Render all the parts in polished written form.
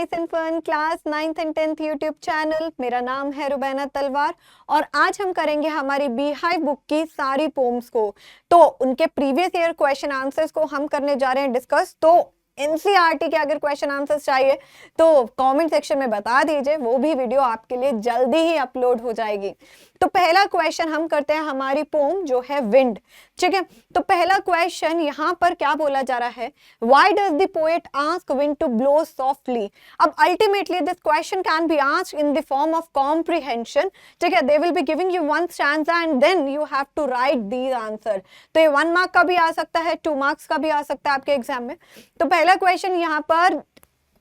Nice and fun class 9th and 10th YouTube channel. मेरा नाम है रुबैना तलवार और आज हम करेंगे हमारी बीहाइव बुक की सारी पोम्स को। तो उनके प्रीवियस ईयर क्वेश्चन आंसर्स को हम करने जा रहे हैं डिस्कस। तो एनसीईआरटी के अगर क्वेश्चन आंसर्स चाहिए तो कमेंट सेक्शन में बता दीजिए, वो भी वीडियो आपके लिए जल्दी ही अपलोड हो जाएगी। तो पहला क्वेश्चन हम करते हैं हमारी पोम जो है विंड, ठीक है। तो पहला क्वेश्चन यहाँ पर क्या बोला जा रहा है, why does the poet ask wind to blow softly. अब ultimately this question can be asked in the form of comprehension, ठीक है। They will be giving you one stanza and then you have to write these answer. तो ये 1 mark का भी आ सकता है, 2 marks का भी आ सकता है आपके एग्जाम में। तो पहला क्वेश्चन यहाँ पर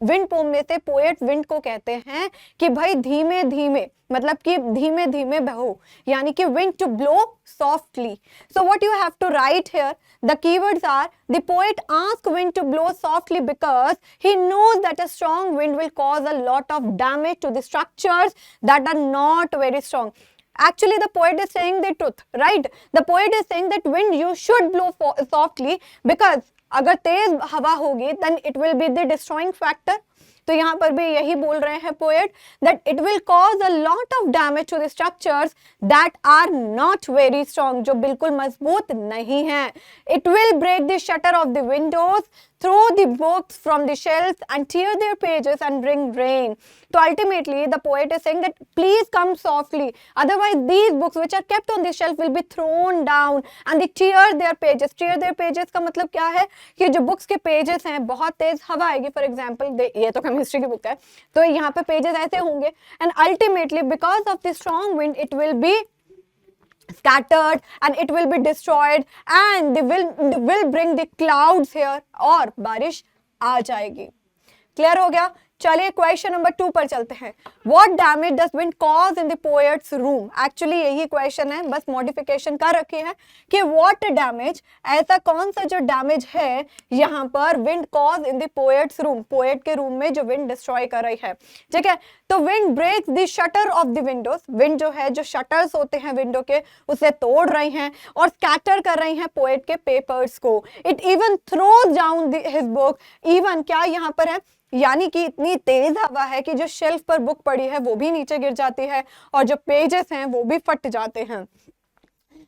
विंड पोम में से पोएट विंड को कहते हैं कि भाई धीमे धीमे, मतलब कि धीमे धीमे बहो, यानी कि wind to blow softly. So what you have to write here, the keywords are the poet ask wind to blow softly because he knows that a strong wind will cause a lot of damage to the structures that are not very strong. Actually, the poet is saying the truth, right? The poet is saying that wind you should blow softly because अगर तेज हवा होगी then it will be the destroying factor. तो यहाँ पर भी यही बोल रहे हैं poet that it will cause a lot of damage to the structures that are not very strong, जो बिल्कुल मजबूत नहीं है। It will break the shutter of the windows, throw the books from the shelves and tear their pages and bring rain. So ultimately the poet is saying that please come softly, otherwise these books which are kept on the shelf will be thrown down and they tear their pages. Tear their pages का मतलब क्या है कि जो books के pages हैं, बहुत तेज हवा आएगी, फॉर एग्जाम्पल ये तो केमिस्ट्री की बुक है, तो यहाँ पे पेजेस ऐसे होंगे and ultimately because of the strong wind it will be scattered and it will be destroyed and they will bring the clouds here और बारिश आ जाएगी। क्लियर हो गया। चलिए क्वेश्चन नंबर 2 पर चलते हैं। What damage does wind cause in the poet's room? Actually यही क्वेश्चन है, बस मॉडिफिकेशन कर रखी है कि what damage, ऐसा कौन सा जो डैमेज है यहाँ पर wind cause in the poet's room, poet के रूम में जो विंड डिस्ट्रॉय कर रही है, ठीक है। तो wind breaks the shutter of the windows, wind जो है जो शटर्स होते हैं विंडो के उसे तोड़ रही हैं और स्कैटर कर रही हैं पोएट के पेपर्स को। It even throws down his book, even क्या यहाँ पर है, यानी कि इतनी तेज हवा है कि जो शेल्फ पर बुक पड़ी है वो भी नीचे गिर जाती है और जो पेजेस हैं वो भी फट जाते हैं।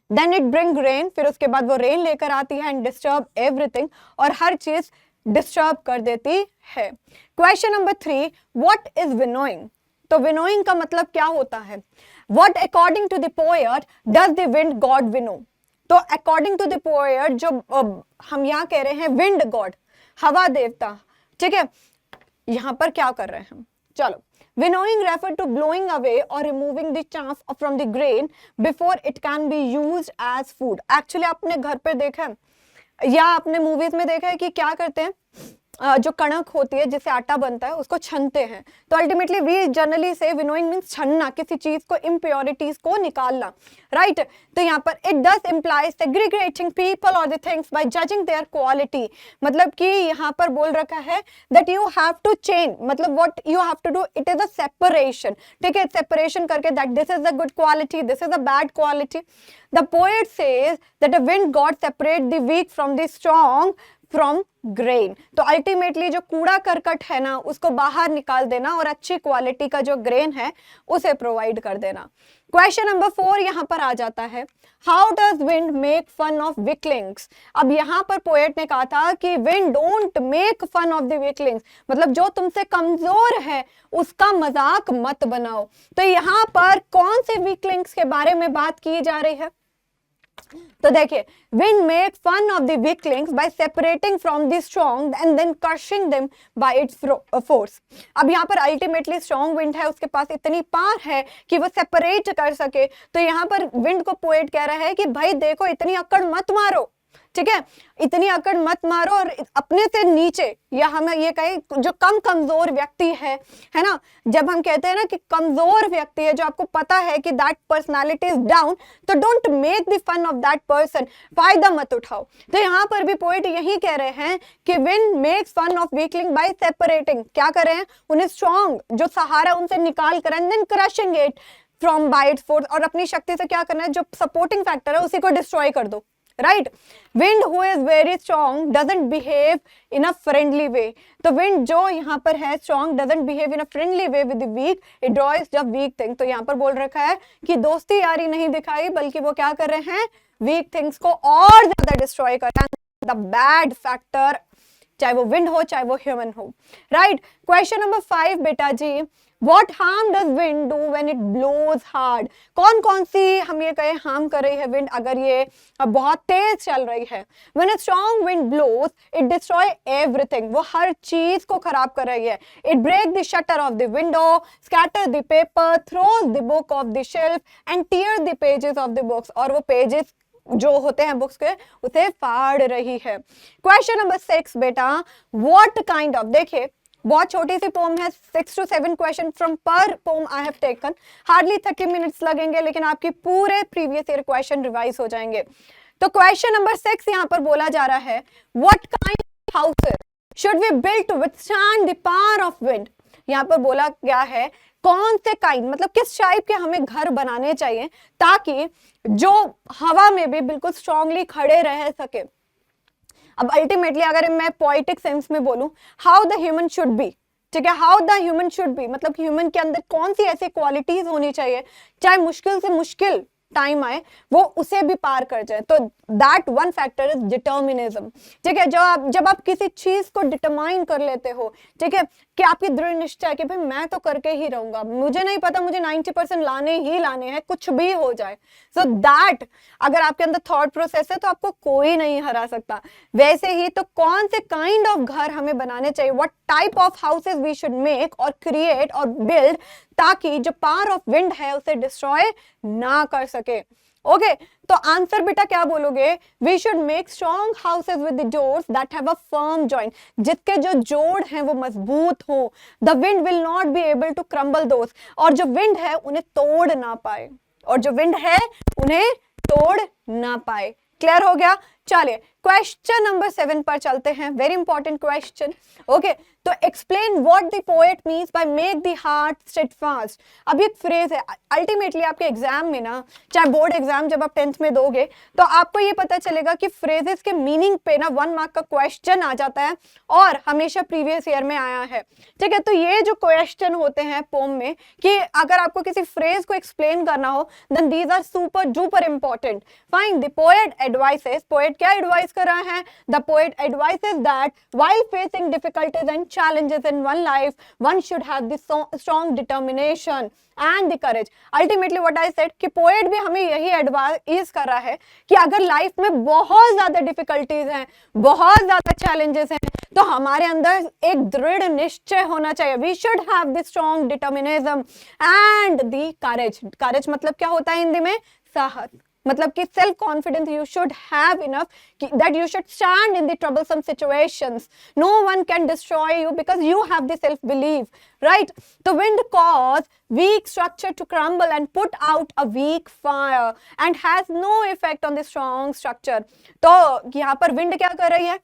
देन इट ब्रिंग रेन, फिर उसके बाद वो रेन लेकर आती है एंड डिस्टर्ब एवरीथिंग, और हर चीज डिस्टर्ब कर देती है। Question number 3, what is winnowing. तो विनोइंग का मतलब क्या होता है, what according to the poet does the wind god winnow. तो अकॉर्डिंग टू द पोएट जो हम यहाँ कह रहे हैं विंड गॉड, हवा देवता, ठीक है, यहाँ पर क्या कर रहे हैं हम, चलो। Winnowing refer to blowing away और removing the chance from the grain before it can be used as food. Actually आपने घर पे देखा है या आपने मूवीज में देखा है कि क्या करते हैं, जो कणक होती है जिससे आटा बनता है उसको छनते हैं। तो अल्टीमेटली वी जनरली से विनोइंग मींस छनना, किसी चीज को, इम्प्योरिटीज को निकालना, राइट। तो यहाँ पर it does implies segregating people और the things by judging their quality, मतलब कि यहाँ पर बोल रखा है that you have to change, मतलब what you have to do, it is a separation, ठीक है, सेपरेशन करके that this is a good quality, this is a bad quality. The poet says that a wind god separate the weak from the strong from grain. तो ultimately जो कूड़ा करकट है ना उसको बाहर निकाल देना और अच्छी क्वालिटी का जो ग्रेन है उसे प्रोवाइड कर देना। क्वेश्चन नंबर 4 यहाँ पर आ जाता है, how does wind make fun of weaklings. अब यहाँ पर पोएट ने कहा था कि wind don't make fun of the weaklings, मतलब जो तुमसे कमजोर है उसका मजाक मत बनाओ। तो यहाँ पर कौन से वीकलिंग्स के बारे में बात की जा रही है, तो देखिए, wind make fun of the weaklings by separating from the strong and then crushing them by its force। अब यहाँ पर अल्टीमेटली स्ट्रॉन्ग विंड है, उसके पास इतनी पावर है कि वो सेपरेट कर सके। तो यहाँ पर विंड को पोएट कह रहा है कि भाई देखो इतनी अकड़ मत मारो, ठीक है, इतनी अकड़ मत मारो और अपने से नीचे, या हम ये कहें जो कमजोर व्यक्ति है ना, जब हम कहते हैं ना कि कमजोर व्यक्ति है, जो आपको पता है कि दैट पर्सनालिटी इज डाउन, तो don't make the fun of that person, फायदा मत उठाओ। तो यहाँ पर भी पोएट यही कह रहे हैं कि wind makes fun of weakling by separating, क्या कर रहे हैं, उन्हें स्ट्रॉन्ग जो सहारा उनसे निकाल कर and then crushing it from by its force, और अपनी शक्ति से क्या करना है, जो सपोर्टिंग फैक्टर है उसी को डिस्ट्रॉय कर दो, right. Wind who is very strong doesn't behave in a friendly way. तो विंड जो यहाँ पर है strong doesn't behave in a friendly way with the weak, it dries the weak thing. तो यहाँ पर बोल रखा है कि दोस्ती यारी नहीं दिखाई, बल्कि वो क्या कर रहे हैं, वीक थिंग्स को और ज्यादा डिस्ट्रॉय कर रहे हैं। द बैड फैक्टर, चाहे वो विंड हो चाहे वो ह्यूमन हो, राइट। क्वेश्चन नंबर 5 बेटा जी, What harm does wind do when it blows hard? कौन कौन सी हम ये कहें हार्म कर रही है विंड अगर ये बहुत तेज चल रही है? When a strong wind blows, it destroy everything. वो हर चीज को खराब कर रही है. It break the shutter of the window, scatter the paper, throws the book off the shelf and tear the pages of the books. और वो pages जो होते हैं बुक्स के उसे फाड़ रही है. क्वेश्चन नंबर 6 बेटा, व्हाट काइंड ऑफ, देखिए बहुत छोटी सी पोम है, 6 to 7 क्वेश्चन फ्रॉम पर poem I have taken, hardly 30 minutes लगेंगे, लेकिन आपकी पूरे प्रीवियस ईयर क्वेश्चन रिवाइज हो जाएंगे. तो क्वेश्चन नंबर 6 यहाँ पर बोला जा रहा है, what kind of houses should we build to withstand the power of wind. यहाँ पर बोला गया है कौन से काइंड, मतलब किस टाइप के हमें घर बनाने चाहिए ताकि जो हवा में भी बिल्कुल स्ट्रांगली खड़े रह सके. अब अल्टीमेटली अगर मैं पोएटिक सेंस में बोलूं, how the human should be, ठीक है, how the human should be मतलब ह्यूमन के अंदर कौन सी ऐसी क्वालिटीज होनी चाहिए चाहे मुश्किल से मुश्किल टाइम आए वो उसे भी पार कर जाए. तो that one factor is determinism. ठीक है, जब आप किसी चीज को डिटरमाइन कर लेते हो, ठीक है, कि आपकी दृढ़ निश्चय है कि भाई मैं तो करके ही रहूंगा, मुझे नहीं पता, मुझे 90% लाने ही लाने हैं, कुछ भी हो जाए. सो दैट अगर आपके अंदर थॉट प्रोसेस है तो आपको कोई नहीं हरा सकता. वैसे ही तो कौन से काइंड ऑफ घर हमें बनाने चाहिए, what type of houses we should make और क्रिएट और बिल्ड ताकि जो पावर ऑफ विंड है उसे डिस्ट्रॉय ना कर सके. ओके, तो आंसर बेटा क्या बोलोगे, we should make strong houses with the doors that have a firm joint, जिसके जो जोड़ हैं वो मजबूत हो. The wind will not be able to crumble those, और जो विंड है उन्हें तोड़ ना पाए, और जो विंड है उन्हें तोड़ ना पाए. क्लियर हो गया. चलिए क्वेश्चन नंबर 7 पर चलते हैं, वेरी इंपॉर्टेंट क्वेश्चन. ओके, तो explain what the poet means by make the heart steadfast. अब एक फ्रेज है, अल्टीमेटली आपके एग्जाम में ना, चाहे बोर्ड एग्जाम जब आप 10th में दोगे तो आपको ये पता चलेगा कि फ्रेजेस के मीनिंग पे ना 1 मार्क का क्वेश्चन आ जाता है और हमेशा प्रीवियस ईयर में आया है. ठीक है, तो ये जो क्वेश्चन होते हैं पोम में कि अगर आपको किसी फ्रेज को एक्सप्लेन करना हो, then these are super duper important. Fine, the poet advises, poet क्या एडवाइस कर रहा है, the poet advises that while facing difficulties and challenges in one life, one should have this strong determination and the courage. Ultimately what I said कि poet भी हमें यही advice कर रहा है कि अगर लाइफ में बहुत ज्यादा डिफिकल्टीज हैं, बहुत ज्यादा चैलेंजेस हैं, तो हमारे अंदर एक दृढ़ निश्चय होना चाहिए. We should have the strong determinism and the courage. Courage मतलब क्या होता है हिंदी में, साहस, मतलब कि self confidence you should have enough that you should stand in the troublesome situations. No one can destroy you because you have the self belief, right. तो wind cause weak structure to crumble and put out a weak fire and has no effect on the strong structure. तो यहाँ पर wind क्या कर रही है,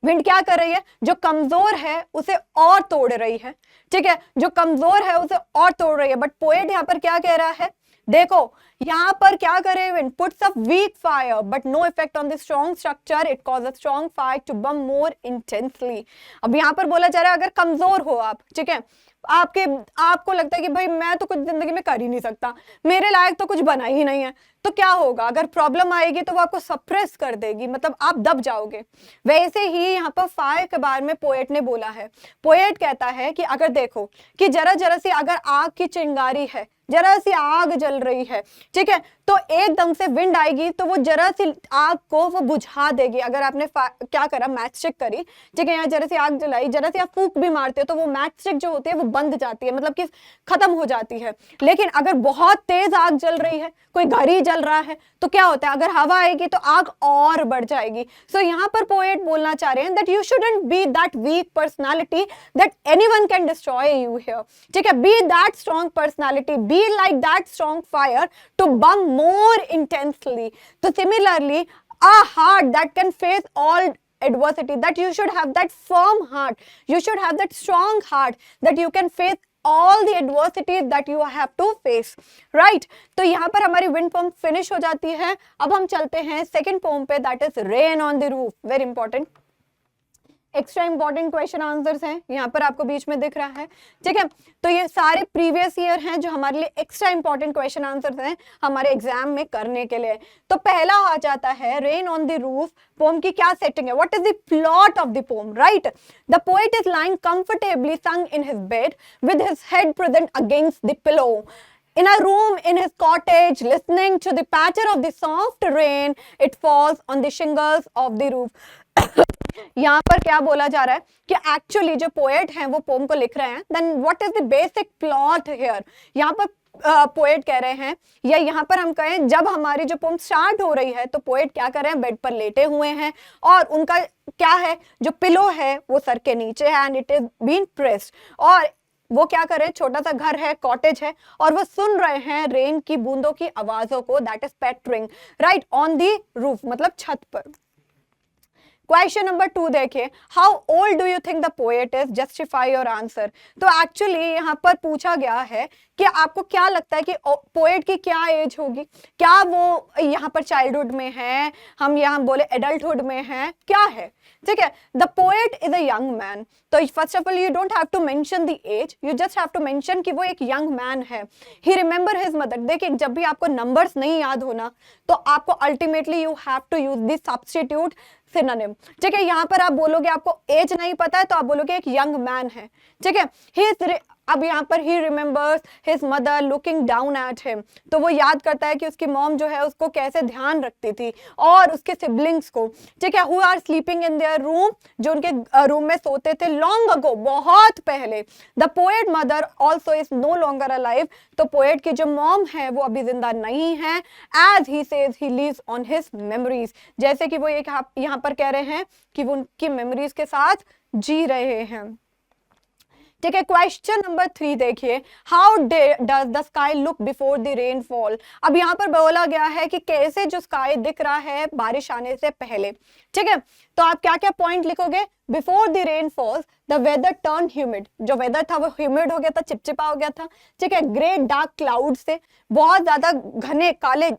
wind क्या कर रही है, जो कमजोर है उसे और तोड़ रही है. ठीक है, जो कमजोर है उसे और तोड़ रही है. बट पोएट यहाँ पर क्या कह रहा है, देखो यहाँ पर क्या करे, wind puts up weak fire but no effect on the strong structure, it cause a strong fire to burn more intensely. अब यहाँ पर बोला जा रहा है अगर कमजोर हो आप, ठीक है, आपको लगता है कि भाई मैं तो कुछ जिंदगी में कर ही नहीं सकता, मेरे लायक तो कुछ बना ही नहीं है, तो क्या होगा, अगर प्रॉब्लम आएगी तो वो आपको सप्रेस कर देगी, मतलब आप दब जाओगे. वैसे ही यहाँ पर फायर के बारे में पोएट ने बोला है. पोएट कहता है कि अगर देखो कि जरा जरा सी अगर आग की चिंगारी है, जरा सी आग जल रही है, ठीक है, तो एकदम से विंड आएगी तो वो जरा सी आग को वो बुझा देगी. अगर आपने क्या करा, मैच स्टिक करी, ठीक है, यहाँ जरा सी आग जलाई, जरा सी आप फूंक भी मारते हो तो वो मैच स्टिक जो होती है वो बंद जाती है, मतलब कि खत्म हो जाती है. लेकिन अगर बहुत तेज आग जल रही है, कोई घर ही जल रहा है, तो क्या होता है, अगर हवा आएगी तो आग और बढ़ जाएगी. सो यहाँ पर पोएट बोलना चाह रहे हैं that you shouldn't be that weak personality that anyone can destroy you here. ठीक है, be that strong personality, be like that strong fire to burn more intensely. So similarly, a heart that can face all adversity, that you should have that firm heart, you should have that strong heart that you can face all the adversities that you have to face, right? तो यहाँ पर हमारी wind poem finish हो जाती है। अब हम चलते हैं second poem पे, that is rain on the roof, very important। Extra important question answers हैं, यहाँ पर आपको बीच में दिख रहा है, ठीक है। तो ये सारे प्रीवियस ईयर हैं जो हमारे लिए एक्स्ट्रा इंपॉर्टेंट क्वेश्चन आंसर्स हैं हमारे एग्जाम में करने के लिए। तो पहला आ जाता है rain on the roof. Poem की क्या सेटिंग है, what is the plot of the poem, right? The poet is lying comfortably सung in his bed with his head present against the pillow in a room in his cottage, listening to the patter of the soft rain it falls on the shingles of the roof। यहाँ पर क्या बोला जा रहा है कि actually जो poet हैं वो पोम को लिख रहे हैं, then what is the basic plot here. यहाँ पर पोएट कह रहे हैं, या यहाँ पर हम कहें जब हमारी जो पोम स्टार्ट हो रही है तो पोएट क्या कर रहे हैं, बेड पर लेटे हुए हैं और उनका क्या है, जो पिलो है वो सर के नीचे है and it is been pressed, और वो क्या कर रहे हैं, छोटा सा घर है, कॉटेज है, और वो सुन रहे हैं रेन की बूंदों की आवाजों को, that is पैटरिंग, right, on the roof, मतलब छत पर। क्वेश्चन नंबर 2 देखिए, how old do you think the poet is, justify your answer. तो एक्चुअली यहाँ पर पूछा गया है कि आपको क्या लगता है कि पोएट की क्या एज होगी, क्या वो यहाँ पर चाइल्डहुड में है, हम यहाँ बोले एडल्टहुड में है, क्या है, ठीक है। The poet is a young man, तो first of all you don't have to mention the age, you just have to mention कि वो एक यंग मैन है। He remember his mother. देखिए जब भी आपको नंबर्स नहीं याद होना तो आपको ultimately you have to use the substitute synonym, ठीक है। यहाँ पर आप बोलोगे आपको एज नहीं पता है तो आप बोलोगे एक यंग मैन है, ठीक है। अब यहाँ पर he remembers his mother looking down at him, तो वो याद करता है कि उसकी मॉम जो है उसको कैसे ध्यान रखती थी, और उसके सिबलिंग्स को, ठीक है, who are sleeping in their room, जो उनके रूम में सोते थे, लॉन्ग अगो, बहुत पहले। The poet mother also is no longer alive, तो पोएट की जो मॉम है वो अभी जिंदा नहीं है। As he says he lives on his memories, जैसे कि वो एक यहाँ पर कह रहे हैं कि वो उनकी मेमोरीज के साथ जी रहे हैं, ठीक है। क्वेश्चन नंबर 3 देखिए, how does the sky look before the rainfall. अब यहाँ पर बोला गया है कि कैसे जो स्काई दिख रहा है बारिश आने से पहले, ठीक है। तो आप क्या क्या पॉइंट लिखोगे, before the rainfall the weather turn humid, जो वेदर था वो ह्यूमिड हो गया था, चिपचिपा हो गया था, ठीक है। ग्रे डार्क क्लाउड से, बहुत ज्यादा घने काले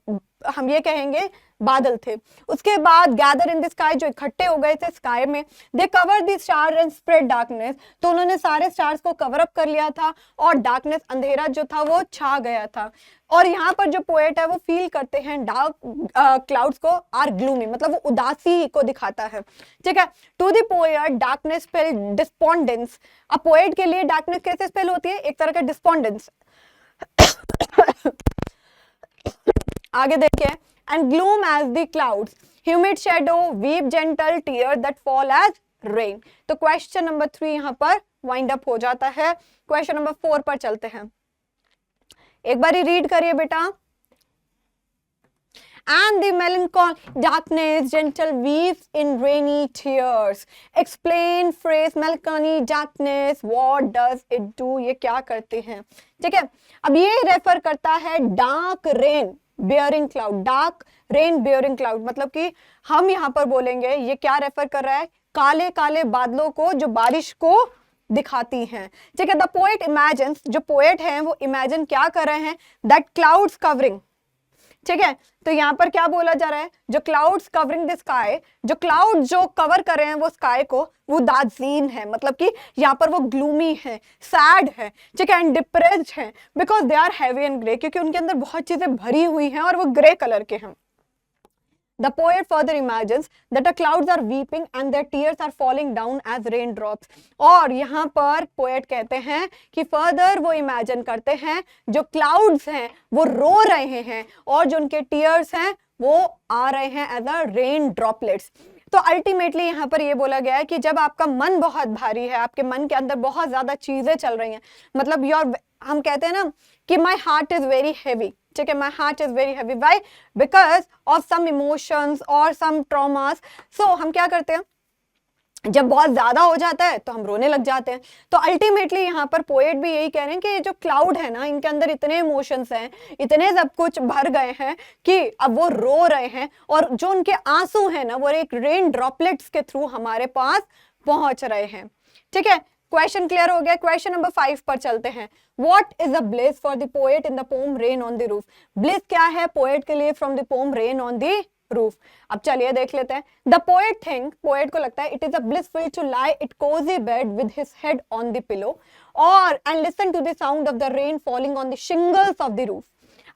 हम ये कहेंगे बादल थे। उसके बाद गैदर इन द स्काई, जो इकट्ठे हो गए थे स्काई में, they cover the star and spread darkness, तो उन्होंने सारे स्टार्स को कवर अप कर लिया था और डार्कनेस, अंधेरा जो था वो छा गया था। और यहाँ पर जो पोएट है वो फील करते हैं डार्क क्लाउड्स को आर ग्लूमी, मतलब वो उदासी को दिखाता है, ठीक है। To the poet darkness spell despondence, अब पोएट के लिए डार्कनेस कैसे स्पेल होती है, एक तरह का डिस्पोंडेंस। आगे देखिए, and gloom as the clouds, humid shadow, weep gentle tears that fall as rain। तो क्वेश्चन नंबर 3 यहाँ पर वाइंड अप हो जाता है। क्वेश्चन नंबर 4 पर चलते हैं, एक बार रीड करिए बेटा। And the melancholy darkness gentle weeps in rainy tears, explain phrase melancholy darkness, what does it do, ये क्या करते हैं, ठीक है। अब ये रेफर करता है dark rain bearing cloud, dark rain bearing cloud, मतलब कि हम यहाँ पर बोलेंगे ये क्या रेफर कर रहा है, काले काले बादलों को जो बारिश को दिखाती हैं, ठीक है। द पोएट इमेजिन्स, जो पोएट हैं वो इमेजिन क्या कर रहे हैं, दैट क्लाउड्स कवरिंग, ठीक है। तो यहाँ पर क्या बोला जा रहा है, जो क्लाउड्स कवरिंग द स्काई, जो क्लाउड जो कवर कर रहे हैं वो स्काई को, वो दाजीन है, मतलब कि यहाँ पर वो ग्लूमी है, सैड है, ठीक है, एंड डिप्रेस्ड है, because they are heavy and grey, क्योंकि उनके अंदर बहुत चीजें भरी हुई हैं और वो ग्रे कलर के हैं। The poet further imagines that the clouds are weeping and their tears are falling down as raindrops। और यहाँ पर poet कहते हैं कि further वो imagine करते हैं जो clouds हैं वो रो रहे हैं और जो उनके tears हैं वो आ रहे हैं as a rain droplets। तो अल्टीमेटली यहाँ पर ये बोला गया है कि जब आपका मन बहुत भारी है, आपके मन के अंदर बहुत ज्यादा चीजें चल रही हैं, मतलब हम कहते हैं ना कि my heart is very heavy, ठीक है, my heart is very heavy, why, because of some emotions और सम ट्रॉमास। सो हम क्या करते हैं, जब बहुत ज्यादा हो जाता है तो हम रोने लग जाते हैं। तो अल्टीमेटली यहाँ पर पोएट भी यही कह रहे हैं कि ये जो क्लाउड है ना, इनके अंदर इतने इमोशंस हैं, इतने सब कुछ भर गए हैं कि अब वो रो रहे हैं, और जो उनके आंसू हैं ना वो एक रेन ड्रॉपलेट्स के थ्रू हमारे पास पहुंच रहे हैं, ठीक है। क्वेश्चन क्लियर हो गया। क्वेश्चन नंबर 5 पर चलते हैं। What is the bliss for the poet in the pome rain on the roof? Bliss क्या है पोएट के लिए from the pome rain on the roof? अब चलिए देख लेते हैं। द पोएट थिंक, पोएट को लगता है, it is a blissful to lie it cosy bed with his head on the pillow और and listen to the sound of the rain falling on the shingles of the roof.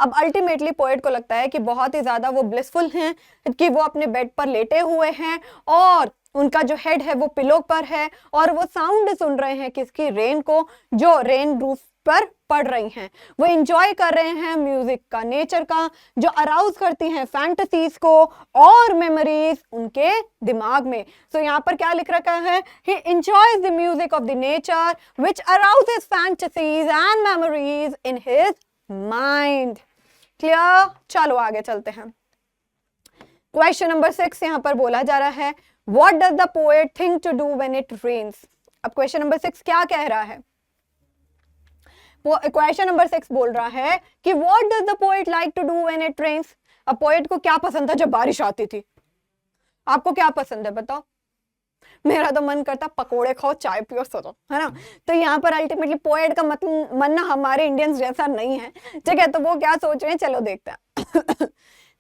अब ultimately poet को लगता है कि बहुत ही ज्यादा वो blissful हैं कि वो अपने बेड पर लेटे हुए हैं और उनका जो हेड है वो पिलो पर है और वो साउंड सुन रहे हैं किसकी? रेन को, जो रेन रूफ पर पड़ रही हैं। वो एंजॉय कर रहे हैं म्यूजिक का, नेचर का, जो अराउज करती हैं फैंटेसीज को और मेमोरीज उनके दिमाग में। सो यहाँ पर क्या लिख रखा है? He enjoys the music of the nature which arouses fantasies and memories in his mind. Clear? चलो आगे चलते हैं। क्वेश्चन नंबर 6 यहां पर बोला जा रहा है, what does the poet think to do when it rains? अब क्वेश्चन नंबर 6 क्या कह रहा है? क्वेश्चन नंबर 6 बोल रहा है कि what does the poet like to do when it rains? अब पोएट को क्या पसंद था जब बारिश आती थी? आपको क्या पसंद है बताओ? मेरा तो मन करता पकोड़े खाओ, चाय पियो, सो, है ना। तो यहाँ पर अल्टीमेटली पोएट का मतलब मन ना हमारे इंडियंस जैसा नहीं है, ठीक है। तो वो क्या सोच रहे हैं, चलो देखते हैं।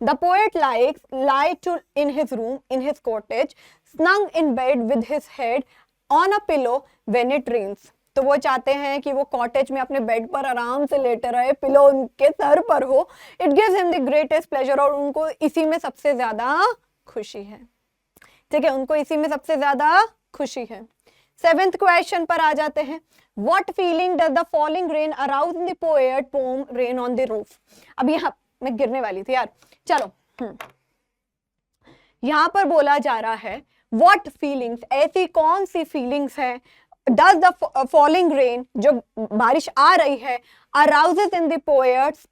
The poet likes lie to in his room in his cottage, snug in bed with his head on a pillow when it rains. तो वो चाहते हैं कि वो कॉटेज में अपने बेड पर आराम से लेटे रहे, पिलो उनके सर पर हो। It gives him the greatest pleasure और उनको इसी में सबसे ज्यादा खुशी है, ठीक है। उनको इसी में सबसे ज्यादा खुशी है। 7th क्वेश्चन पर आ जाते हैं। What feeling does the falling rain arouse in the poet poem Rain on the Roof? अब यहाँ मैं गिरने वाली थी यार, चलो। यहां पर बोला जा रहा है व्हाट फीलिंग्स, ऐसी कौन सी फीलिंग्स है डज द फॉलिंग रेन, जो बारिश आ रही है, अराउजेस इन द पोएट्स।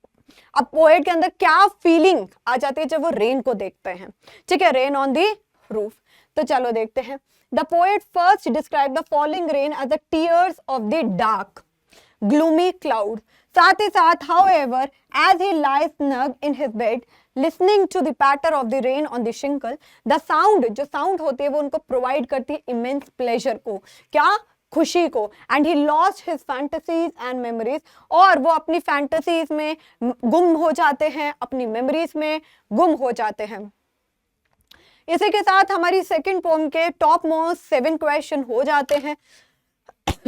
अब पोएट के अंदर क्या फीलिंग आ जाती है जब वो रेन को देखते हैं, ठीक है, रेन ऑन द रूफ। तो चलो देखते हैं। The poet first describe the falling rain as the tears of the dark gloomy cloud. साथ ही साथ however as he lies snug in his bed listening to the patter of the rain on the shingle, the sound, जो sound होती है वो उनको provide करती है immense pleasure को, क्या? खुशी को। and he lost his fantasies and memories, और वो अपनी फैंटेसीज में गुम हो जाते हैं, अपनी मेमोरीज में गुम हो जाते हैं। इसी के साथ हमारी सेकंड पोम के टॉप मोस्ट 7 क्वेश्चन हो जाते हैं।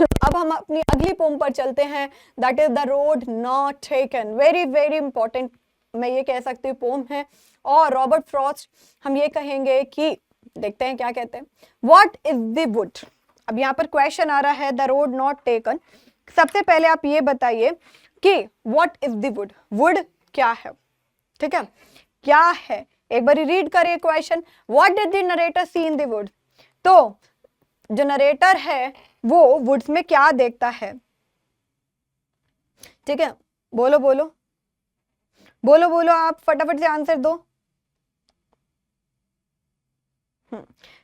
अब हम अपनी अगली पोम पर चलते हैं, that is the road not taken. Very very important मैं ये कह सकती हूँ पोम है। और रॉबर्ट फ्रॉस्ट हम ये कहेंगे कि देखते हैं क्या कहते हैं। What is the would? अब यहाँ पर क्वेश्चन आ रहा है द रोड नॉट टेकन। सबसे पहले आप ये बताइए कि what is the wood? Wood क्या है, ठीक है, क्या है? एक बार रीड करिए question. What did the narrator see in the wood? तो जो नरेटर है वो वुड्स में क्या देखता है, ठीक है। बोलो बोलो बोलो बोलो, आप फटाफट से आंसर दो।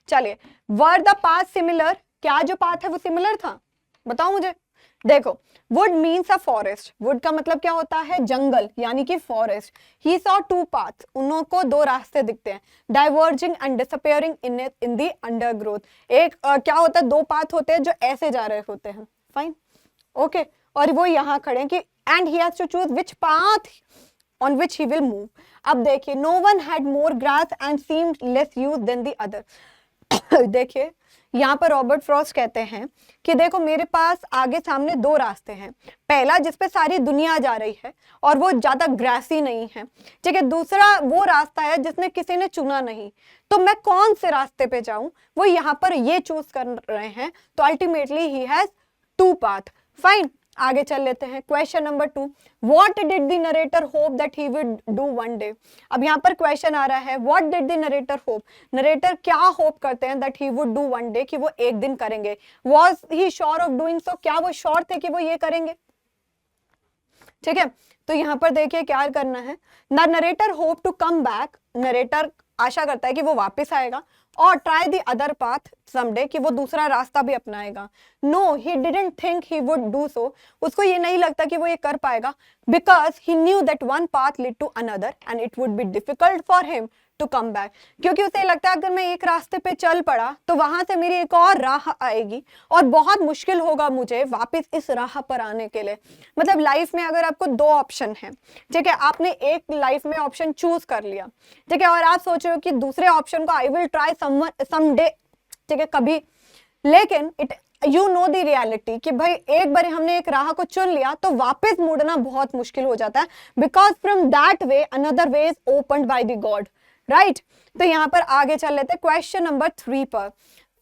चलिए, वर द पाथ सिमिलर? क्या जो पाथ है वो सिमिलर था? बताओ मुझे। देखो, would means a forest. Would का मतलब क्या होता है? जंगल, यानी कि फॉरेस्ट। ही सॉ 2 पाथ्स, उनको 2 रास्ते दिखते हैं, diverging and disappearing in the undergrowth. एक क्या होता है? 2 पाथ होते हैं जो ऐसे जा रहे होते हैं, फाइन, ओके। और वो यहाँ खड़े हैं कि and he has to choose which path on which he will move. अब देखिए, no one had more grass and seemed less use then the other. देखिए यहाँ पर रॉबर्ट फ्रॉस्ट कहते हैं कि देखो मेरे पास आगे सामने 2 रास्ते हैं। पहला जिसपे सारी दुनिया जा रही है और वो ज्यादा ग्रासी नहीं है, ठीक है। दूसरा वो रास्ता है जिसने किसी ने चुना नहीं, तो मैं कौन से रास्ते पे जाऊं? वो यहाँ पर ये चूज कर रहे हैं। तो ultimately he has 2 path, fine. आगे चल लेते हैं। Question number 2, what did the narrator hope that he would do one day? अब यहाँ पर क्वेश्चन आ रहा है, what did the narrator hope? Narrator क्या होप करते हैं that he would do one day, कि वो एक दिन करेंगे। Was he sure of doing so? क्या वो श्योर थे कि वो ये करेंगे, ठीक है। तो यहाँ पर देखिए क्या करना है। The narrator hope to come back, narrator आशा करता है कि वो वापस आएगा, और try the other path someday, कि वो दूसरा रास्ता भी अपनाएगा। No, he didn't think he would do so, उसको ये नहीं लगता कि वो ये कर पाएगा, because he knew that one path lead to another and it would be difficult for him to come back, क्योंकि उसे लगता है अगर मैं एक रास्ते पे चल पड़ा तो वहां से मेरी एक और राह आएगी और बहुत मुश्किल होगा मुझे वापस इस राह पर आने के लिए। मतलब लाइफ में अगर आपको दो ऑप्शन है, ठीक है, आपने एक लाइफ में ऑप्शन चूज कर लिया, ठीक है, और आप सोच रहे हो कि दूसरे ऑप्शन को आई विल ट्राई समडे, ठीक है, कभी, लेकिन यू नो द रियलिटी कि भाई एक बार हमने एक राह को चुन लिया तो वापस मुड़ना बहुत मुश्किल हो जाता है, because from that way another way is opened by the God, right. तो यहाँ पर आगे चल लेते हैं क्वेश्चन नंबर 3 पर।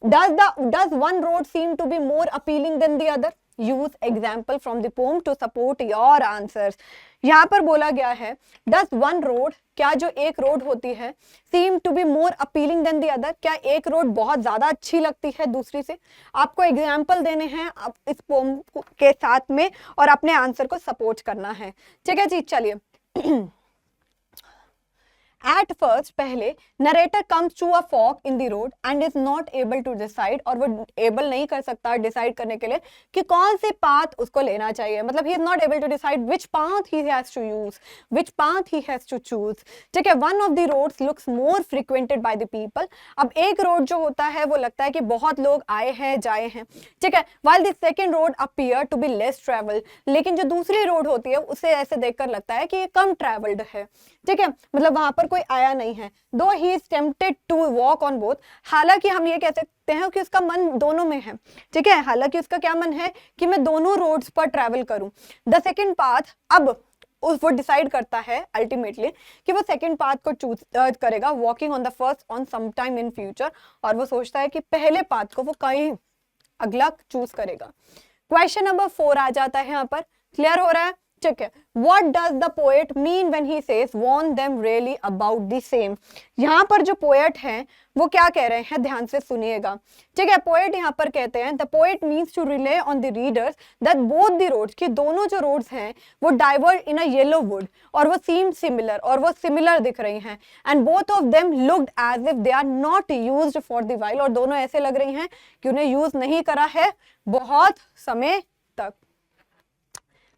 does one road seem to be more appealing than the other? Use example from the poem to support your answers. यहाँ पर बोला गया है does one road, क्या जो एक रोड होती है, seem to be more appealing than the other, क्या एक रोड बहुत ज्यादा अच्छी लगती है दूसरी से? आपको एग्जाम्पल देने हैं आप इस पोम के साथ में और अपने आंसर को सपोर्ट करना है, ठीक है जी। चलिए At first, पहले narrator comes to a fork in the road and is not able to decide, और वो able नहीं कर सकता डिसाइड करने के लिए कि कौन से पाथ उसको लेना चाहिए, मतलब he is not able to decide which path he has to use, which path he has to choose, ठीक है। One of the roads looks more frequented by the people, अब एक रोड जो होता है वो लगता है कि बहुत लोग आए हैं जाए हैं, ठीक है, while the second road appear to be less traveled, लेकिन जो दूसरी रोड होती है उसे ऐसे देखकर लगता है कि ये कम ट्रेवल्ड है, ठीक है, मतलब वहां पर कोई आया नहीं है। Though he is tempted to walk on both, हालांकि हम ये कह सकते हैं कि उसका मन दोनों में है, ठीक है, हालांकि उसका क्या मन है कि मैं दोनों रोड्स पर ट्रैवल करूं। द सेकंड पाथ, अब वो डिसाइड करता है अल्टीमेटली कि वो सेकंड पाथ को चूज करेगा, walking on the first on some time in future, और वो सोचता है कि पहले पाथ को वो कहीं अगला चूज करेगा। क्वेश्चन नंबर 4 आ जाता है यहाँ पर, क्लियर हो रहा है, ठीक है। What does the poet mean when he says want them really about the same? यहाँ पर जो पोएट हैं वो क्या कह रहे हैं, ध्यान से सुनिएगा, ठीक है। पोएट यहाँ पर कहते हैं the poet means to relay on the readers that both the roads, कि दोनों जो रोड्स हैं वो diverge in a yellow wood, और वो seem similar, और वो similar दिख रही हैं, and both of them looked as if they are not used for the while, और दोनों ऐसे लग रही हैं कि उन्हें यूज नहीं करा है बहुत समय तक।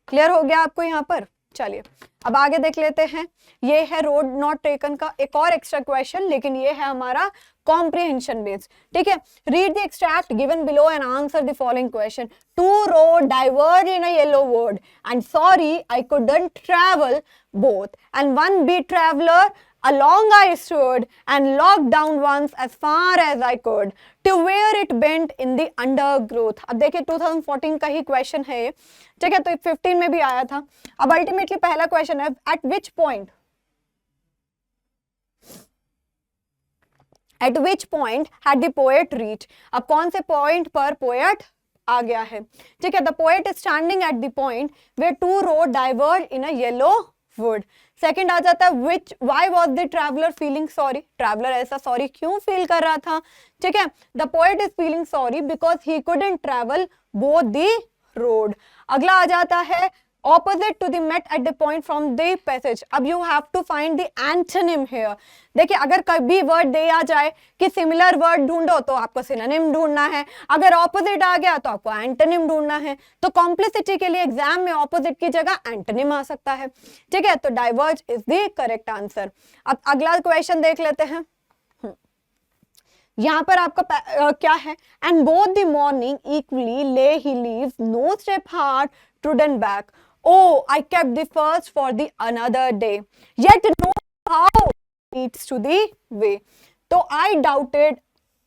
क्लियर हो गया आपको यहाँ पर? चलिए अब आगे देख लेते हैं। ये है रोड नॉट टेकन का एक और एक्स्ट्रा क्वेश्चन, लेकिन ये है हमारा कॉम्प्रिहेंशन बेस्ड, ठीक है। Read the extract given below and answer the following question. Two road diverge in a yellow wood and sorry I couldn't travel both and one be traveller along I stood and locked down once as far as I could to where it bent in the undergrowth। अब देखिए 2014 का ही question है, ठीक है, तो 15 में भी आया था। अब अल्टीमेटली पहला क्वेश्चन है at which point had the poet reached। अब कौन से पॉइंट पर पोएट आ गया है, ठीक है। The poet is standing at the point where two road diverge in a yellow wood. Second आ जाता है which why was the traveller feeling sorry, traveller ऐसा सॉरी क्यों फील कर रहा था, ठीक है। The poet is feeling sorry because he couldn't travel both the road. अगला आ जाता है opposite to the met at the point from the passage। अब you have to find the antonym here। देखिए अगर कभी वर्ड दे आ जाए कि सिमिलर वर्ड ढूंढो तो आपको सिनोनिम ढूंढना है, अगर ऑपोजिट आ गया तो आपको एंटोनिम ढूंढना है। तो कॉम्प्लिसिटी के लिए एग्जाम में ऑपोजिट की जगह एंटोनिम आ सकता है, ठीक है। तो diverge is the correct answer. अब अगला क्वेश्चन देख लेते हैं। यहाँ पर आपका क्या है, and both the morning equally lay he leaves no step hard trodden back. Oh, I kept the first for the another day, yet no how leads to the way. So I doubted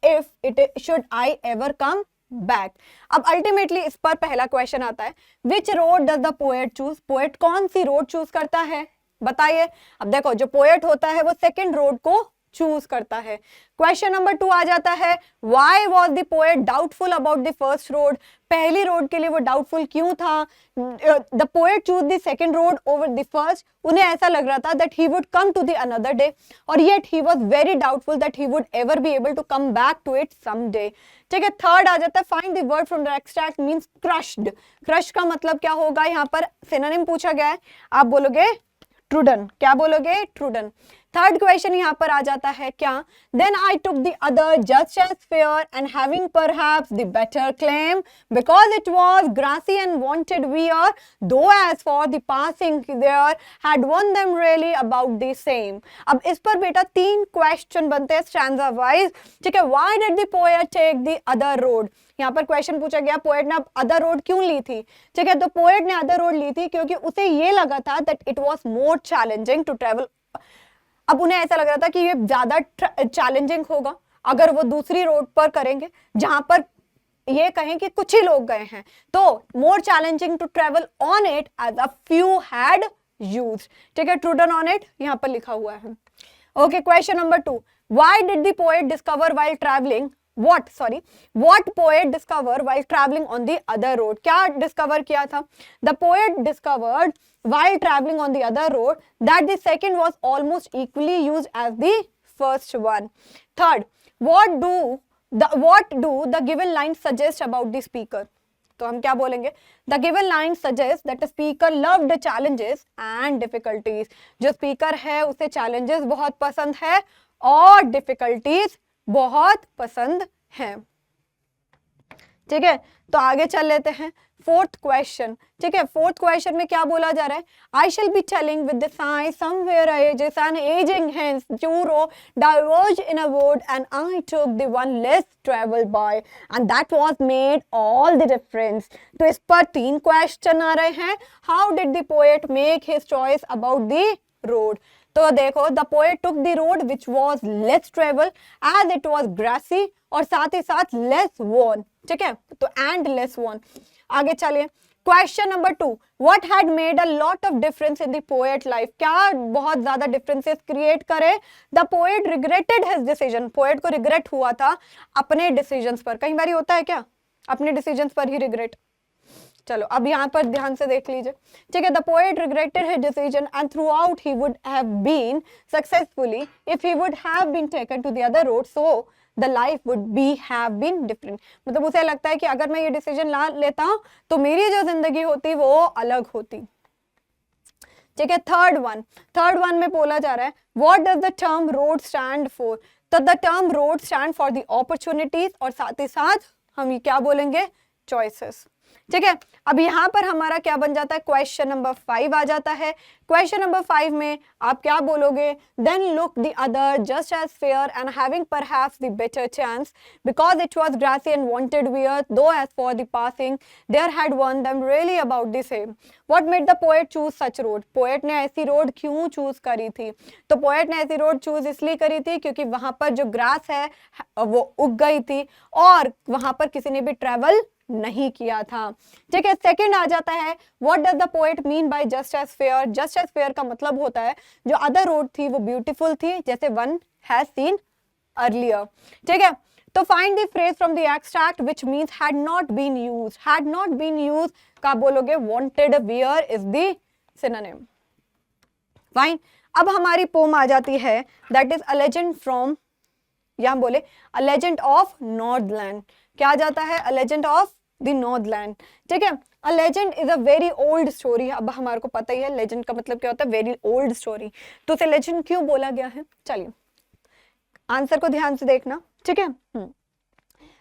if it should I ever come back। अब ultimately इस पर पहला question आता है, which road does the poet choose? Poet कौन सी road choose करता है बताइए। अब देखो जो पोएट होता है वो सेकंड रोड को चूज करता है। क्वेश्चन नंबर 2 आ जाता है, why was the poet doubtful about the first road? पहली रोड के लिए वो डाउटफुल क्यों था? The poet choose the second road over the first. उन्हें ऐसा लग रहा था that he would come to the another day, और yet he was very doubtful that he would ever be able to come back to it some day, ठीक है। Third आ जाता है, find the word from the extract means crushed. Crush का मतलब क्या होगा? यहाँ पर सिनोनिम पूछा गया है, आप बोलोगे ट्रूडन। क्या बोलोगे? ट्रूडन। थर्ड क्वेश्चन यहाँ पर आ जाता है क्या, then I took the other just as fair and having perhaps the better claim because it was grassy and wanted wear though as for the passing there had one them really about the same. अब इस पर बेटा 3 question बनते हैं stanza wise, ठीक है। Why did the poet take the other road, यहाँ पर क्वेश्चन पूछा गया पोएट ने अदर रोड क्यों ली थी, ठीक है। तो पोएट ने अदर रोड ली थी क्योंकि उसे ये लगा था that it was more challenging to travel. अब उन्हें ऐसा लग रहा था कि ये ज्यादा चैलेंजिंग होगा अगर वो दूसरी रोड पर करेंगे जहां पर ये कहें कि कुछ ही लोग गए हैं, तो more challenging to travel on it as a few had used, ठीक है। ट्रूडन ऑन इट यहाँ पर लिखा हुआ है। Okay, question number 2, why did the poet discover while travelling what poet discovered while traveling on the other road, क्या discover किया था? The poet discovered while traveling on the other road that the second was almost equally used as the first one. Third, what do the given lines suggest about the speaker? तो हम क्या बोलेंगे? The given lines suggest that the speaker loved the challenges and difficulties. जो speaker है उसे challenges बहुत पसंद है और difficulties बहुत पसंद है, ठीक है। तो आगे चल लेते हैं फोर्थ क्वेश्चन, ठीक है। फोर्थ क्वेश्चन में क्या बोला जा रहा है? I shall be telling with the sigh somewhere ages and एजिंग hands euro diverge in a word and I took the one less travel by and that was made all the difference. तो इस पर 3 question आ रहे हैं। How did the poet make his choice about the road? तो देखो, the poet took the road which was less travel as it was grassy और साथ ही साथ लेस वॉर्न, ठीक है। तो एंड लेस वॉर्न। आगे चलिए, question number 2, what had made a lot of difference in the poet life? क्या बहुत ज्यादा डिफरेंसेस क्रिएट करे? The poet regretted his decision, poet को रिग्रेट हुआ था अपने डिसीजंस पर। कई बार होता है क्या, अपने डिसीजंस पर ही रिग्रेट। चलो अब यहाँ पर ध्यान से देख लीजिए, ठीक है। The poet regretted his decision and throughout he would have been successfully if he would have been taken to the other road, so the life would be have been different. मतलब उसे लगता है कि अगर मैं ये decision ला लेता हूँ तो मेरी जो जिंदगी होती वो अलग होती, ठीक है। थर्ड वन में बोला जा रहा है what does the term road stand for? तो the term road stand for the opportunities और साथ ही साथ हम ये क्या बोलेंगे? चॉइसेस, ठीक है। अब यहाँ पर हमारा क्या बन जाता है? क्वेश्चन नंबर 5 आ जाता है। क्वेश्चन नंबर 5 में आप क्या बोलोगे? Then look the other just as fair and having perhaps the better chance because it was grassy and wanted wear though as for the passing there had one them really about the same. What made the poet choose such road? Poet ने ऐसी road क्यों choose करी थी? तो poet ने ऐसी road choose इसलिए करी थी क्योंकि वहां पर जो ग्रास है वो उग गई थी और वहां पर किसी ने भी ट्रेवल नहीं किया था, ठीक है। सेकंड आ जाता है what does the poet mean by just as fair? Just as fair का मतलब होता है जो अदर रोड थी वो ब्यूटीफुल थी जैसे वन हैज सीन अर्लियर, ठीक है। तो find the phrase from the extract which means had not been used. Had not been used का बोलोगे wanted where is the synonym. Fine, अब हमारी पोम आ जाती है that is a legend from, यहां बोले अ लेजेंड ऑफ नॉर्थलैंड। क्या आ जाता है? अ लेजेंड ऑफ द नॉर्थलैंड, ठीक है। A legend is a very old story. अब हमारे को पता ही है लेजेंड का मतलब क्या होता है, वेरी ओल्ड स्टोरी। तो उसे लेजेंड क्यों बोला गया है? चलिए आंसर को ध्यान से देखना, ठीक है।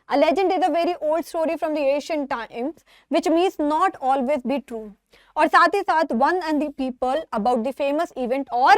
A legend is a very old story from the ancient times, which means not always be true. और साथ ही साथ one and the people about the famous event or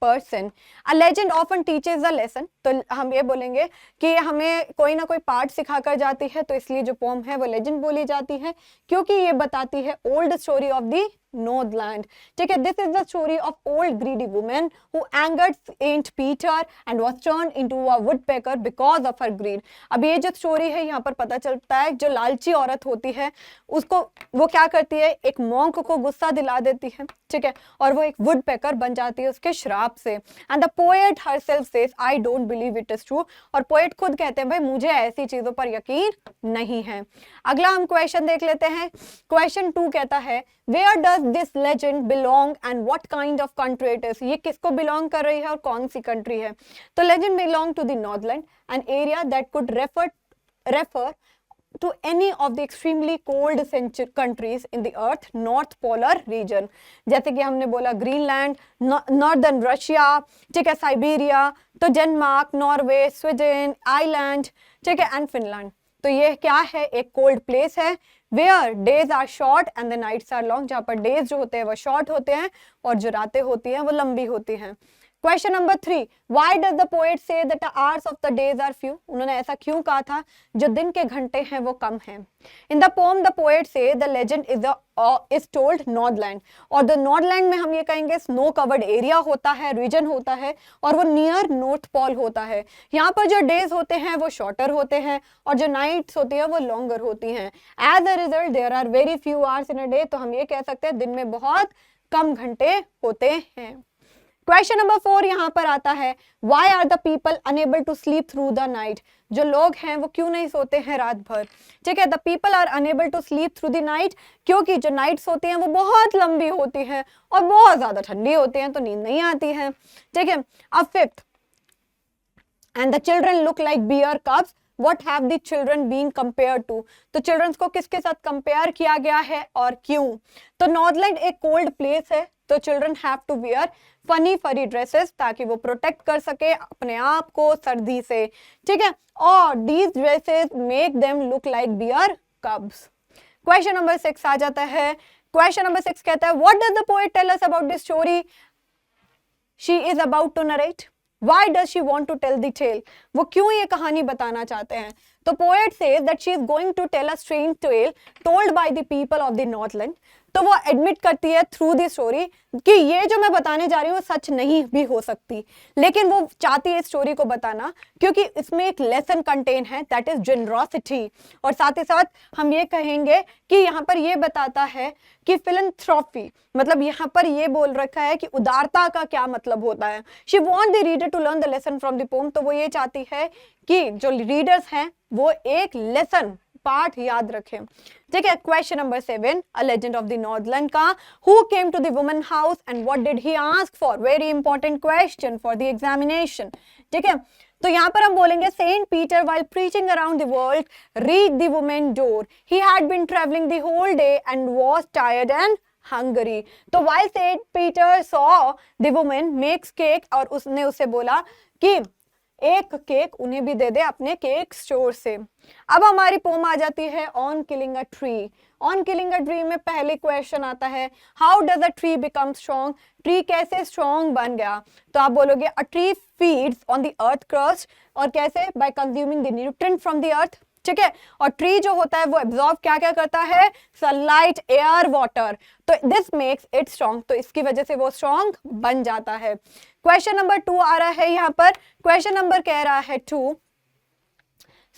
person. A legend often teaches a lesson. तो हम ये बोलेंगे कि हमें कोई ना कोई पार्ट सिखाकर जाती है, तो इसलिए जो पोम है वो लेजेंड बोली जाती है क्योंकि ये बताती है old story of the Northland. ठीक है, this is the story of old greedy women who angered Saint Peter and was turned into a woodpecker because of her greed. अब ये जो स्टोरी है यहाँ पर पता चलता है जो लालची औरत होती है उसको वो क्या करती है, एक मॉन्क को गुस्सा दिला देती है, ठीक है, और वो एक वुडपेकर बन जाती है उसके श्राप से. And the poet herself says I don't believe it is true. और पोएट खुद कहते हैं भाई मुझे ऐसी चीजों पर यकीन नहीं है. अगला हम क्वेश्चन देख लेते हैं. क्वेश्चन 2 कहता है Where does this legend belong and what kind of country it is? ये किसको belong कर रही है और कौन सी country है? तो legend belong to the Northland, an area that could refer to any of the extremely cold countries in the earth, North Polar region. जैसे कि हमने बोला ग्रीनलैंड, नॉर्दर्न रशिया, ठीक है, साइबेरिया, तो डेनमार्क, नॉर्वे, स्वीडन, आइलैंड, ठीक है, and Finland. तो ये क्या है, एक कोल्ड प्लेस है where days are short and the nights are long, जहां पर डेज जो होते हैं वो शॉर्ट होते हैं और जो रातें होती हैं वो लंबी होती हैं. Question number 3, why does the poet say that the hours of the days are few, उन्होंने ऐसा क्यों कहा था, जो दिन के घंटे हैं वो कम हैं. In the poem the poet say the legend is told northland, और द नॉर्थलैंड में हम ये कहेंगे स्नो कवर्ड एरिया होता है, रीजन होता है, और वो नियर नॉर्थ पोल होता है. यहाँ पर जो डेज होते हैं वो शॉर्टर होते हैं और जो नाइट्स होती है वो लॉन्गर होती हैं. As a result there are very few hours in a day, तो हम ये कह सकते हैं दिन में बहुत कम घंटे होते हैं. क्वेश्चन नंबर 4 यहाँ पर आता है, why are the people unable to sleep through the night, जो लोग हैं वो क्यों नहीं सोते हैं रात भर. ठीक है, the people are unable to sleep through the night, क्योंकि जो नाइट्स होती हैं वो बहुत लंबी होती हैं और बहुत ज्यादा ठंडी होती हैं, तो नींद नहीं आती है. ठीक है, अब 5th, and the children look like bear cubs, What have the children been compared to? तो चिल्ड्रंस को किसके साथ कंपेयर किया गया है और क्यों. तो नॉर्थलैंड एक कोल्ड प्लेस है, तो children have to wear funny furry dresses ताकि वो प्रोटेक्ट कर सके अपने आप को सर्दी से. ठीक है, और these dresses make them look like bear cubs. Question number 6 आ जाता है. क्वेश्चन नंबर 6 कहता है, what does the poet tell us about this story she is about to narrate. Why does she want to tell the tale? वो क्यों ये कहानी बताना चाहते हैं. तो poet says that she is going to tell a strange tale told by the people of the Northland. तो वो एडमिट करती है थ्रू दी स्टोरी कि ये जो मैं बताने जा रही हूँ सच नहीं भी हो सकती, लेकिन वो चाहती है इस स्टोरी को बताना क्योंकि इसमें एक लेसन कंटेन है, दैट इज जेनरॉसिटी. और साथ ही साथ हम ये कहेंगे कि यहाँ पर ये बताता है कि फिलैंथ्रोपी, मतलब यहाँ पर ये बोल रखा है कि उदारता का क्या मतलब होता है. She want the reader to learn the lesson from the poem, तो वो ये चाहती है कि जो रीडर्स हैं वो एक लेसन पाठ याद रखें. ठीक है, question number 7, a legend of the northland का, who came to the woman house and what did he ask for. Very important question for the examination. ठीक है, तो यहाँ पर हम बोलेंगे saint Peter while preaching around the world reached the woman door. He had been traveling the whole day and was tired and hungry. तो while Saint Peter saw the woman makes cake, और उसने उसे बोला कि एक cake उन्हें भी दे दे अपने केक स्टोर से. अब हमारी पोम आ जाती है on killing a tree. On killing a tree में पहले क्वेश्चन आता है, how does a tree become strong. Tree कैसे स्ट्रॉन्ग बन गया. तो आप बोलोगे a tree feeds on the earth crust, और कैसे, bye consuming the nutrient from the earth. ठीक है, और ट्री जो होता है वो एब्जॉर्ब क्या क्या करता है, सनलाइट, एयर, वाटर. तो दिस मेक्स इट स्ट्रॉन्ग, तो इसकी वजह से वो स्ट्रॉन्ग बन जाता है. क्वेश्चन नंबर 2 आ रहा है यहाँ पर. क्वेश्चन नंबर कह रहा है 2,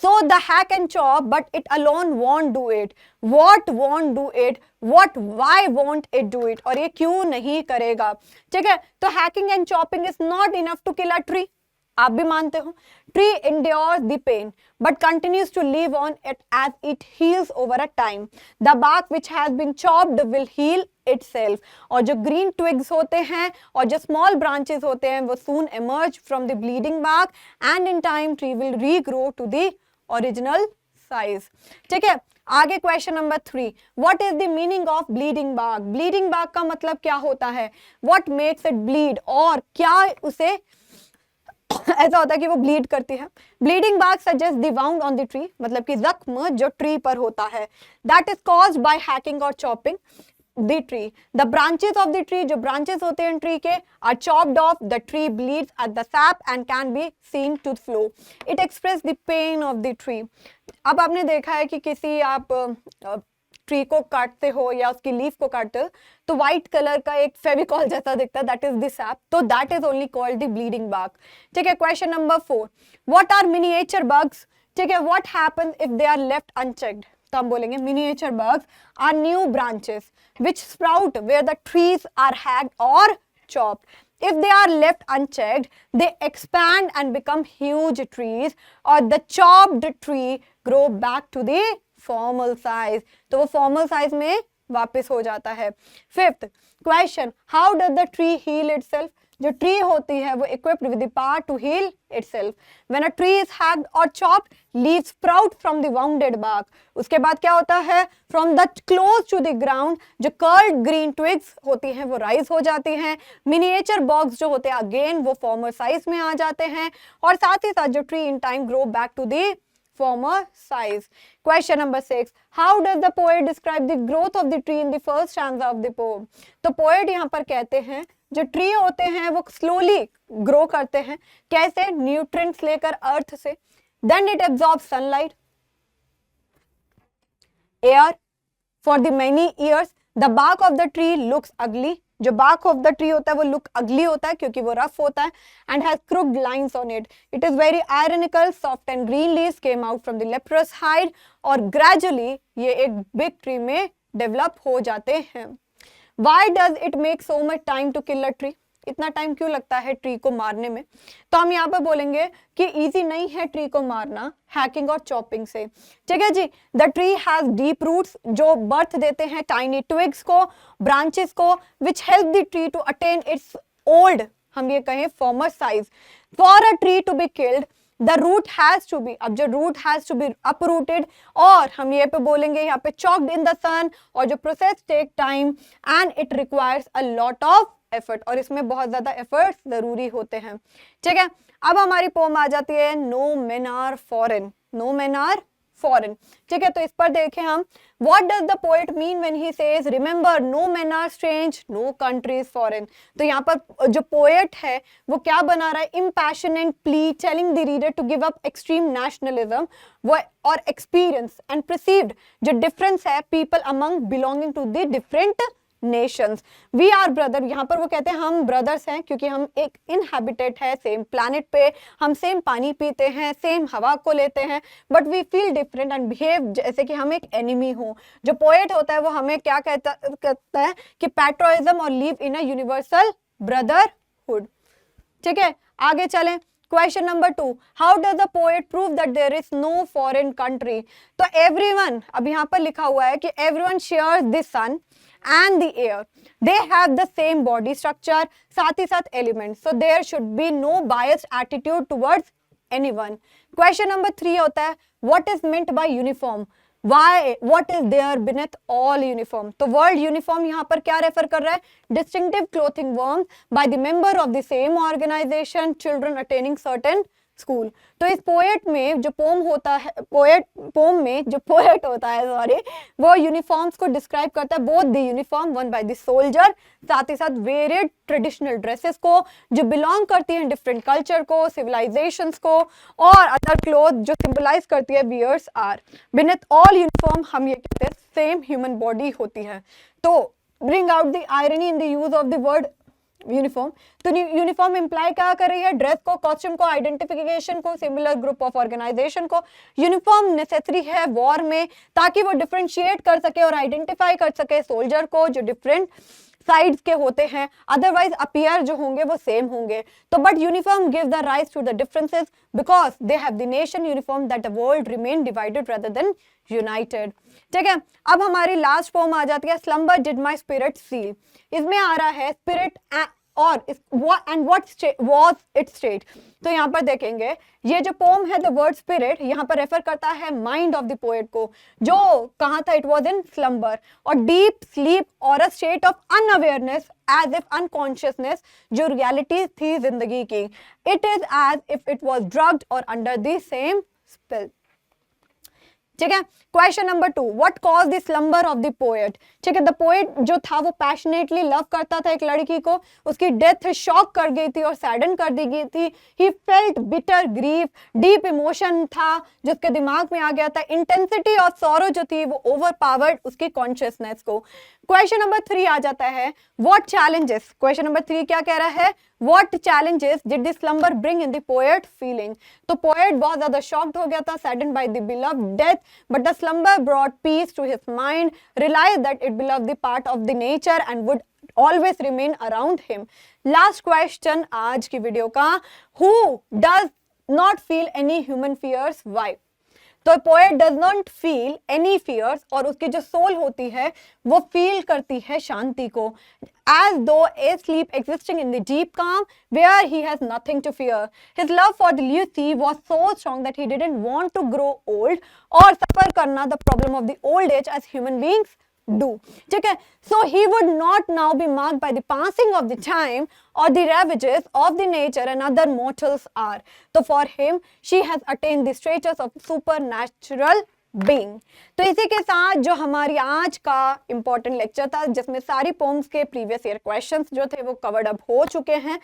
so the hack and chop but it alone won't do it. What won't do it? What, why won't it do it? और ये क्यों नहीं करेगा. ठीक है, तो hacking and chopping is not enough to kill a tree. आप भी मानते हो. Tree endures the pain but continues to live on it as it heals over a time. The bark which has been chopped will heal itself. और जो green twigs होते हैं और जो small branches होते हैं वो soon emerge from the bleeding bark and in time tree will regrow to the original size. ठीक है, आगे question number 3, what is the meaning of bleeding bark. Bleeding bark का मतलब क्या होता है, व्हाट मेक्स इट ब्लीड, और क्या उसे ऐसा होता है कि वो ब्लीड करती है. Bleeding bark suggest the wound on the tree, मतलब कि जख्म जो ट्री पर होता है, that is caused by hacking और chopping the tree. The branches of the tree, जो ब्रांचेस होते हैं ट्री के, are chopped off. The tree bleeds at the sap and can be seen to flow. It express the pain of the tree. अब आपने देखा है कि किसी आप ट्री को काटते हो या उसकी लीफ को काटते हो तो व्हाइट कलर का एक फेविकॉल जैसा दिखता है, दैट इज द सैप. तो that is only called the bleeding bark. ठीक है, question number 4, what are miniature bugs. ठीक है, what happens if they are left unchecked. तो हम बोलेंगे miniature bugs are new branches which sprout where the trees are hacked और chopped. If they are left unchecked, they expand and become huge trees, or the chopped tree grow back to the formal size. तो वो formal size में वापस हो जाता है. 5th question, how does the tree heal itself. जो tree होती है वो equipped with the power to heal itself. When a tree is hacked or chopped, leaves sprout from the wounded bark. उसके बाद क्या होता है, from the close to the ground, जो curled green twigs होती हैं वो rise हो जाती हैं. Miniature bogs जो होते हैं again वो former size में आ जाते हैं, और साथ ही साथ जो tree in time grow back to the former size. Question number 6. How does the poet describe the growth of the tree in the first stanza of the poem? तो poet यहाँ पर कहते हैं जो ट्री होते हैं वो स्लोली ग्रो करते हैं. कैसे? न्यूट्रिएंट्स लेकर अर्थ से. Then it absorbs sunlight, air for the many years. The bark of the tree looks ugly. जो बार्क ऑफ द ट्री होता है वो लुक अगली होता है क्योंकि वो रफ होता है. And has crooked lines on it. It is very ironical. Soft and green leaves came out from the leprous hide. और ग्रेजुअली ये एक बिग ट्री में डेवलप हो जाते हैं. Why does it make so much time to kill a tree? इतना time क्यों लगता है ट्री को मारने में? तो हम यहाँ पर बोलेंगे कि इजी नहीं है ट्री को मारना हैकिंग और चॉपिंग से. ठीक है जी. The tree has deep roots जो बर्थ देते हैं टाइनी ट्विग्स को, ब्रांचेस को, which help the tree to attain its old, हम ये कहें former size. For a tree to be killed the root has to be, अब जो root has to be uprooted, और हम ये पे बोलेंगे यहाँ पे चॉक्ड इन द सन, और जो process take time and it requires a lot of effort, और इसमें बहुत ज्यादा एफर्ट जरूरी होते हैं. ठीक है. अब हमारी पोम आ जाती है no men are foreign. No men are foreign. ठीक है. तो इस पर देखें हम, what does the poet mean when he says remember no men are strange, no country is foreign. तो यहाँ पर जो पोएट है वो क्या बना रहा है, impassioned plea telling the reader to give up extreme nationalism वो और एक्सपीरियंस एंड परसीव्ड जो डिफरेंस है people among belonging to the different nations. We are brother. यहाँ पर वो कहते हैं हम ब्रदर्स हैं क्योंकि हम एक इनहैबिटेट है सेम प्लैनेट पे, हम सेम पानी पीते हैं, सेम हवा को लेते हैं, but we feel different and behave जैसे कि हम एक एनिमी हो. जो पोएट होता है वो हमें क्या कहता है कि पैट्रियटिज्म और live in a universal brotherhood. ठीक है. आगे चलें. Question number 2. How does the poet prove that there is no foreign country? तो everyone, अब यहाँ पर लिखा हुआ है कि everyone shares the sun and the air. They have the same body structure, साथ ही साथ elements. So there should be no biased attitude towards anyone. Question number 3 होता है what is meant by uniform? Why? What is there beneath all uniform? तो word uniform यहाँ पर क्या refer कर रहा है, distinctive clothing worn by the member of the same organisation, children attending certain school. तो इस पोएट में जो पोम होता है, पोम में जो पोएट होता है सॉरी, वो यूनिफॉर्म्स को डिस्क्राइब करता है, both the uniform one by the soldier, साथ ही साथ वेरियड ट्रेडिशनल ड्रेसेस को जो बिलोंग करती हैं डिफरेंट कल्चर को, सिविलाइजेशंस को, और अदर क्लोथ जो सिंबलाइज करती है wears are. Beneath all uniform हम ये कहते हैं सेम ह्यूमन बॉडी होती है. तो bring out the irony in the use of the word uniform. तो यूनिफॉर्म इंप्लाई क्या कर रही है, ड्रेस को, कॉस्ट्यूम को, आइडेंटिफिकेशन को, सिमिलर ग्रुप ऑफ ऑर्गेनाइजेशन को. यूनिफॉर्म नेसेसरी है वॉर में ताकि वो डिफरेंशिएट कर सके और आइडेंटिफाई कर सके सोल्जर को जो डिफरेंट साइड्स के होते हैं, अदरवाइज अपीयर जो होंगे वो सेम होंगे. तो but uniform give the rise to the differences because they have the nation uniform that the world remain divided rather than united. ठीक है. अब हमारी लास्ट पोम आ जाती है slumber did my spirit seal. इसमें आ रहा है स्पिरिट और and what was its state. तो यहाँ पर देखेंगे ये जो पोम है द वर्ड स्पिरिट यहाँ पर रेफर करता है माइंड ऑफ द पोएट को जो कहाँ था, इट वाज इन स्लम्बर, और डीप स्लीप और a state of unawareness as if unconsciousness जो रियलिटी थी जिंदगी की. It is as if it was drugged और अंडर द सेम स्पेल. ठीक है. Question number 2, what cause the slumber of the poet. ठीक है. द पोएट जो था वो पैशनेटली लव करता था एक लड़की को, उसकी डेथ शॉक कर गई थी और सैडन कर दी गई थी. He felt bitter grief, deep emotion था जो उसके दिमाग में आ गया था. इंटेंसिटी ऑफ सॉरो जो थी वो ओवरपावर्ड उसकी कॉन्शियसनेस को. क्वेश्चन नंबर 3 आ जाता है व्हाट चैलेंजेस. क्वेश्चन नंबर 3 क्या कह रहा है, what challenges did the slumber bring in the poet feeling. तो पोएट बहुत ज्यादा शॉक्ड हो गया था, saddened by the beloved death, but the slumber brought peace to his mind, realized that it beloved the part of the nature and would always remain around him. Last question आज की video का, who does not feel any human fears, why? तो poet does not feel any fears, और उसकी जो soul होती है वो फील करती है शांति को, as though a sleep existing in the deep calm where he has nothing to fear. His love for Lucy was so strong that he didn't want to grow old और suffer करना the problem of the old age as human beings do. ठीक है, so he would not now be marked by the passing of the time or the ravages of the nature and other mortals are. So for him she has attained the status of supernatural being. तो इसी के साथ जो हमारी आज का important lecture था, जिसमें सारी पोम्स के प्रीवियस ईयर क्वेश्चंस जो थे वो कवर्ड अप हो चुके हैं,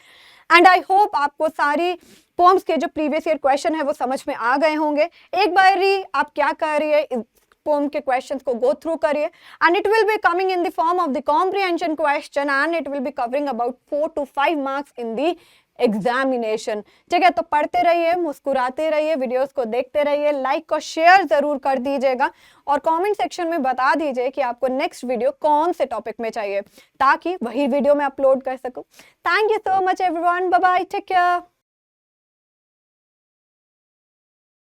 एंड आई होप आपको सारी पोम्स के जो प्रीवियस ईयर क्वेश्चन है वो समझ में आ गए होंगे। एक बारी आप क्या करिए, इस पोम के क्वेश्चंस को गो थ्रू करिए, and it will be coming in the form of the comprehension question, and it will be covering about 4 to 5 marks in the examination. ठीक है, तो पढ़ते रहिए, मुस्कुराते रहिए, वीडियोस को देखते रहिए, लाइक और शेयर जरूर कर दीजिएगा, और कमेंट सेक्शन में बता दीजिए कि आपको नेक्स्ट वीडियो कौन से टॉपिक में चाहिए, ताकि वही वीडियो मैं अपलोड कर सकूं। Thank you so much everyone, bye bye, take care.